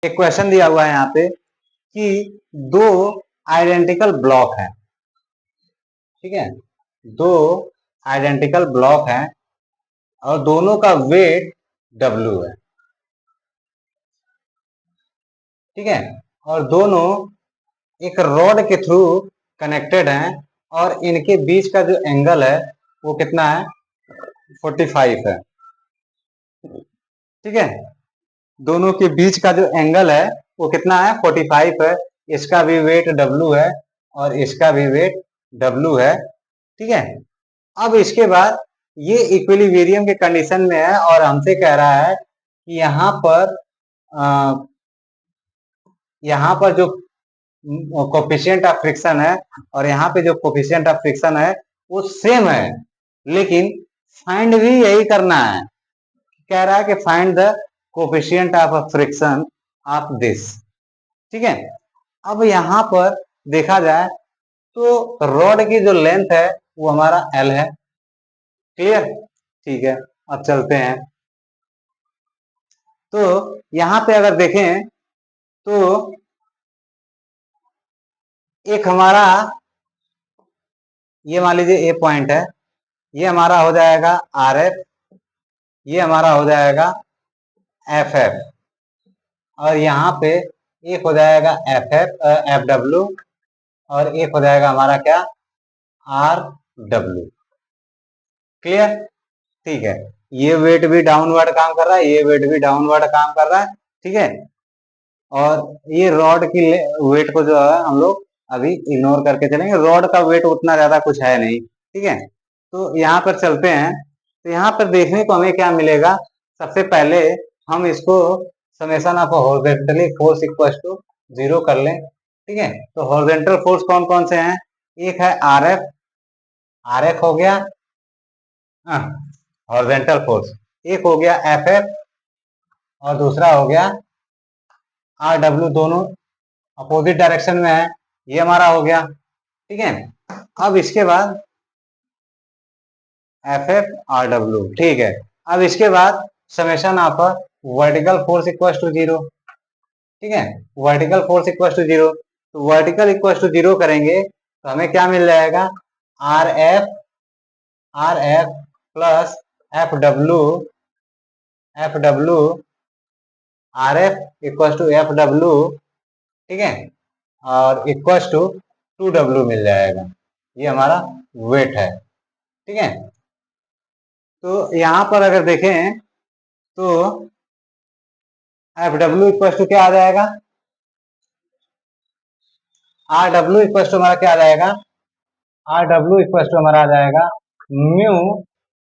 एक क्वेश्चन दिया हुआ है यहाँ पे कि दो आइडेंटिकल ब्लॉक हैं, ठीक है, दो आइडेंटिकल ब्लॉक हैं और दोनों का वेट W है, ठीक है, और दोनों एक रॉड के थ्रू कनेक्टेड हैं और इनके बीच का जो एंगल है वो कितना है, 45 है, ठीक है। दोनों के बीच का जो एंगल है वो कितना है, 45 है। इसका भी वेट W है और इसका भी वेट W है, ठीक है। अब इसके बाद ये इक्विलिब्रियम के कंडीशन में है और हमसे कह रहा है कि यहाँ पर जो कोफिशिएंट ऑफ फ्रिक्शन है और यहाँ पे जो कोफिशिएंट ऑफ फ्रिक्शन है वो सेम है, लेकिन फाइंड भी यही करना है। कह रहा है कि find the coefficient of friction of this, ठीक है। अब यहाँ पर देखा जाए तो रॉड की जो लेंथ है वो हमारा L है, क्लियर, ठीक है। अब चलते हैं, तो यहाँ पे अगर देखें तो एक हमारा ये मान लीजिए ए पॉइंट है, ये हमारा हो जाएगा RF, ये हमारा हो जाएगा FF और यहाँ पे एक हो जाएगा FW और एक हो जाएगा हमारा क्या, RW, क्लियर, ठीक है। ये वेट भी डाउनवर्ड काम कर रहा है, ये वेट भी डाउनवर्ड काम कर रहा है, ठीक है। और ये रॉड की वेट को जो है हम लोग अभी इग्नोर करके चलेंगे, रॉड का वेट उतना ज्यादा कुछ है नहीं, ठीक है। तो यहाँ पर चलते हैं, तो यहाँ पर देखने को हमें क्या मिलेगा, सबसे पहले हम इसको summation of horizontally force equal to 0 कर लें, ठीक है। तो हॉरिजॉन्टल फोर्स कौन कौन से हैं, एक है RF हो गया, हॉरिजॉन्टल फोर्स, एक हो गया FF और दूसरा हो गया RW, दोनों अपोजिट डायरेक्शन में है, ये हमारा हो गया, ठीक है। अब इसके बाद FF RW, ठीक है। अब इसके बाद summation of vertical force equal to 0, ठीक है, वर्टिकल फोर्स इक्वल टू 0, तो वर्टिकल इक्वल टू 0 करेंगे तो हमें क्या मिल जाएगा, RF plus FW RF equal to FW, ठीक है, और इक्वल टू 2W मिल जाएगा, ये हमारा वेट है, ठीक है। तो यहां पर अगर देखें तो FW इक्वल टू क्या आ जाएगा, RW इक्वल टू हमारा क्या आ जाएगा, RW इक्वल टू हमारा आ जाएगा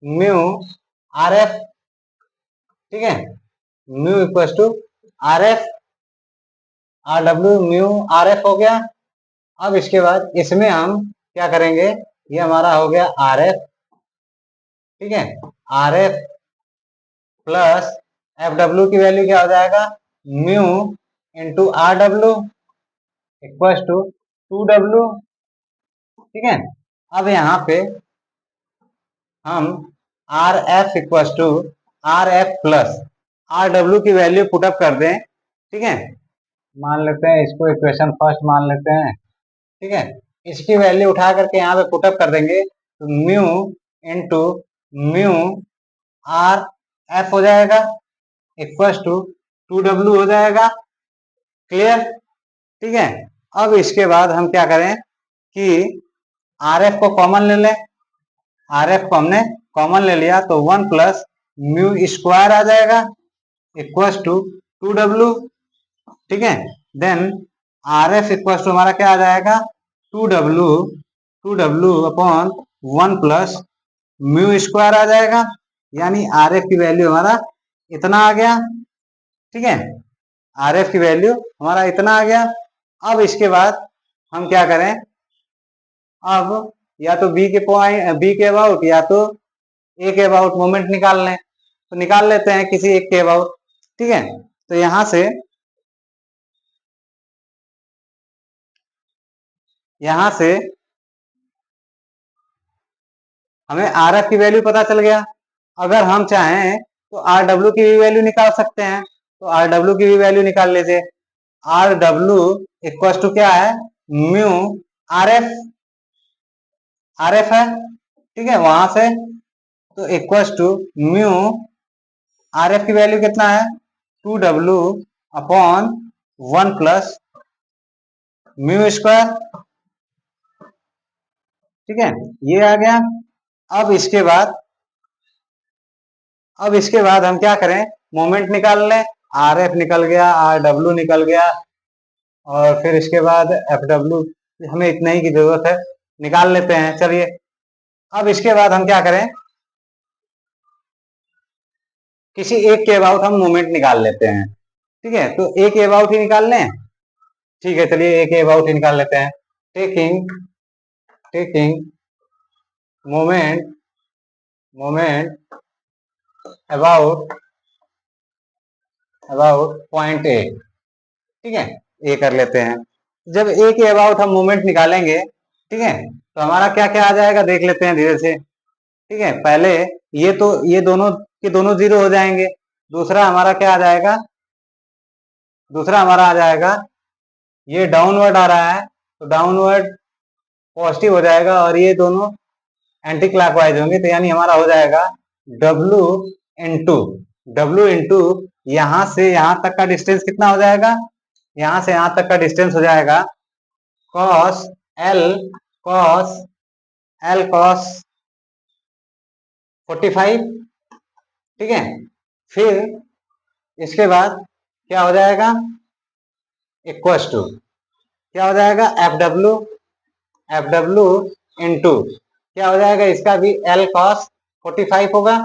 म्यू RF, ठीक है, mu equal to RF RW mu RF हो गया। अब इसके बाद इसमें हम क्या करेंगे, ये हमारा हो गया RF, ठीक है, RF प्लस FW की वैल्यू क्या हो जाएगा, mu into RW equal to 2W, ठीक है। अब यहाँ पे हम RF equal to RF plus RW की वैल्यू पुटअप कर दें, ठीक है, मान लेते हैं इसको इक्वेशन फर्स्ट मान लेते हैं, ठीक है। इसकी वैल्यू उठा करके यहाँ पे पुटअप कर देंगे तो म्यू इंटू म्यू RF हो जाएगा इक्वल टू 2W हो जाएगा, क्लियर, ठीक है। अब इसके बाद हम क्या करें कि RF को कॉमन ले लें, RF को हमने कॉमन ले लिया तो 1 प्लस म्यू स्क्वायर आ जाएगा इक्वल टू 2W, ठीक है। देन RF इक्वल टू हमारा क्या आ जाएगा, 2W upon 1 plus mu square आ जाएगा, यानी RF की वैल्यू हमारा इतना आ गया, ठीक है, RF की वैल्यू हमारा इतना आ गया। अब इसके बाद हम क्या करें, अब या तो बी के अबाउट या तो ए के अबाउट मोमेंट निकाल लें, तो निकाल लेते हैं किसी एक के अबाउट, ठीक है। तो यहां से हमें RF की वैल्यू पता चल गया, अगर हम चाहें तो RW की भी वैल्यू निकाल सकते हैं, तो आर डब्ल्यू की भी वैल्यू निकाल लीजिए। आर डब्ल्यू इक्वल टू क्या है, mu R F, R F है, ठीक है, वहां से तो equal to mu R F की वैल्यू कितना है, 2W upon 1 plus mu square, ठीक है, ये आ गया। अब इसके बाद हम क्या करें, मोमेंट निकाल लें। आर एफ निकल गया, आर डब्ल्यू निकल गया, और फिर इसके बाद एफ डब्ल्यू, हमें इतना ही की जरूरत है, निकाल लेते हैं। चलिए, अब इसके बाद हम क्या करें, किसी एक के अबाउट हम मोमेंट निकाल लेते हैं, ठीक है, तो एक के अबाउट ही निकाल लें। ठीक है, चलिए एक के अबाउट ही निकाल लेते हैं। Taking moment about point A, ठीक है, ये कर लेते हैं। जब ए के अबाउट हम मोमेंट निकालेंगे, ठीक है, तो हमारा क्या क्या आ जाएगा देख लेते हैं धीरे से। ठीक है, पहले ये दोनों के दोनों जीरो हो जाएंगे। दूसरा हमारा क्या आ जाएगा, दूसरा हमारा आ जाएगा, ये डाउनवर्ड आ रहा है तो डाउनवर्ड पॉजिटिव हो जाएगा, और ये दोनों एंटी क्लॉकवाइज होंगे, तो यानी हमारा हो जाएगा डब्ल्यू इंटू यहां से यहां तक का डिस्टेंस कितना हो जाएगा, यहां से यहां तक का डिस्टेंस हो जाएगा कॉस एल कॉस 45, ठीक है। फिर इसके बाद क्या हो जाएगा, इक्वल टू क्या हो जाएगा, एफ डब्ल्यू इंटू क्या हो जाएगा, इसका भी एल कॉस 45 होगा,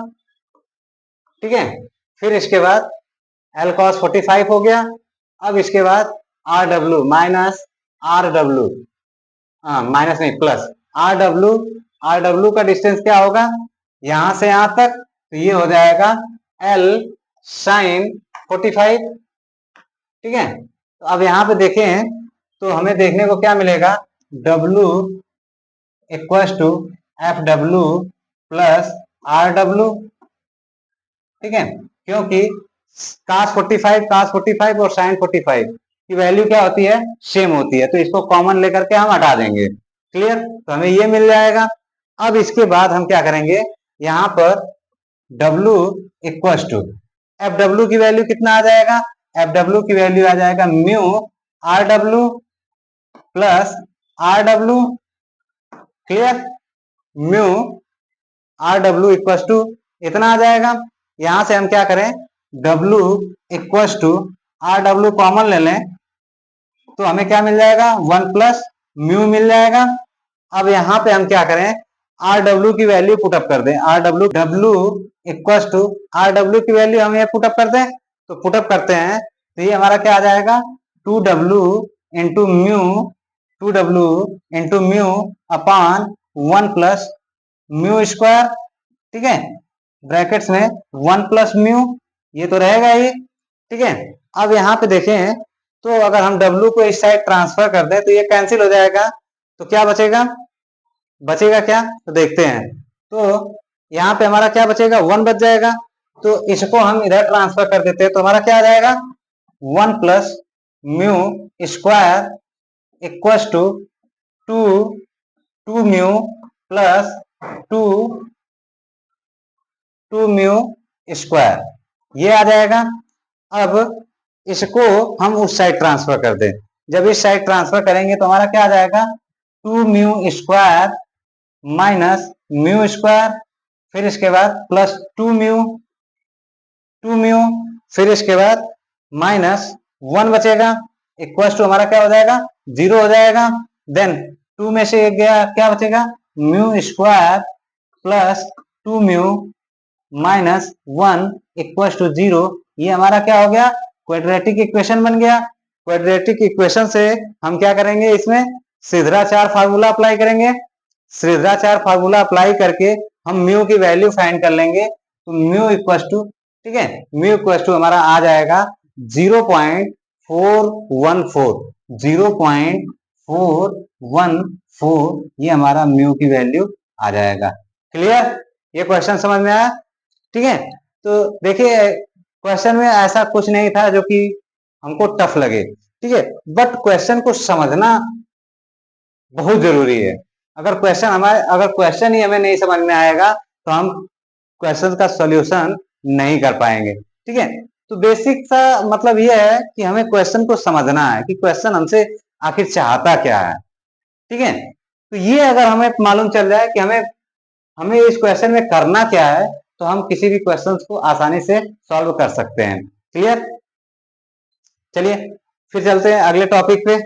ठीक है। फिर इसके बाद एल कॉस 45 हो गया। अब इसके बाद R W minus R W, minus नहीं प्लस आर डब्ल्यू का डिस्टेंस क्या होगा, यहां से यहां तक, तो ये हो जाएगा एल साइन 45, ठीक है। तो अब यहाँ पे देखें तो हमें देखने को क्या मिलेगा, W equal to F W plus R W, ठीक है, क्योंकि cos 45 और sin 45 की वैल्यू क्या होती है, सेम होती है, तो इसको कॉमन लेकर के हम हटा देंगे। क्लियर, तो हमें ये मिल जाएगा। अब इसके बाद हम क्या करेंगे, यहाँ पर W equal to F W की वैल्यू कितना आ जाएगा, एफ डब्ल्यू की वैल्यू आ जाएगा mu R W plus R W, clear, mu R W equal to इतना आ जाएगा। यहां से हम क्या करें, W equal to R W common ले लें, तो हमें क्या मिल जाएगा, 1 प्लस म्यू मिल जाएगा। अब यहाँ पे हम क्या करें, आर डब्ल्यू की वैल्यू पुटअप कर दें, W equal to R W की वैल्यू हम ये पुटअप कर दें, तो पुटअप करते हैं तो ये हमारा क्या आ जाएगा, 2W इंटू म्यू अपान 1 प्लस म्यू स्क्वायर, ठीक है, ब्रैकेट्स में 1 प्लस म्यू, ये तो रहेगा ही, ठीक है। अब यहाँ पे देखें तो अगर हम W को इस साइड ट्रांसफर कर दें तो ये कैंसिल हो जाएगा, तो क्या बचेगा, क्या, तो देखते हैं। तो यहाँ पे हमारा क्या बचेगा, 1 बच जाएगा, तो इसको हम इधर ट्रांसफर कर देते हैं, तो हमारा क्या आ जाएगा, 1 plus mu square equal to 2 mu plus 2 mu square, ये आ जाएगा। अब इसको हम उस साइड ट्रांसफर कर दें, जब इस साइड ट्रांसफर करेंगे तो हमारा क्या आ जाएगा, 2 mu square minus mu square, फिर इसके बाद प्लस 2 म्यू, फिर इसके बाद माइनस 1 बचेगा, इक्वल टू हमारा क्या हो जाएगा, 0 हो जाएगा। देन 2 में से एक गया, क्या बचेगा, mu square plus 2 mu minus 1 equal to 0, ये हमारा क्या हो गया, क्वाड्रेटिक इक्वेशन बन गया। क्वाड्रेटिक इक्वेशन से हम क्या करेंगे, इसमें श्रीधराचार्य फार्मूला अप्लाई करेंगे। श्रीधराचार्य फार्मूला अप्लाई करके हम म्यू की वैल्यू फाइंड कर लेंगे, तो म्यू इक्वल टू, ठीक है, म्यू इक्वल टू हमारा आ जाएगा 0.414, ये हमारा म्यू की वैल्यू आ जाएगा। क्लियर, ये क्वेश्चन समझ में आया, ठीक है। तो देखिए क्वेश्चन में ऐसा कुछ नहीं था जो कि हमको टफ लगे, ठीक है। बट क्वेश्चन को समझना बहुत जरूरी है। अगर क्वेश्चन ही हमें नहीं समझ में आएगा तो हम क्वेश्चन का सॉल्यूशन नहीं कर पाएंगे, ठीक है। तो बेसिक सा मतलब यह है कि हमें क्वेश्चन को समझना है कि क्वेश्चन हमसे आखिर चाहता क्या है, ठीक है। तो ये अगर हमें मालूम चल जाए कि हमें हमें इस क्वेश्चन में करना क्या है, तो हम किसी भी क्वेश्चन को आसानी से सॉल्व कर सकते हैं। क्लियर? चलिए फिर चलते हैं अगले टॉपिक पे।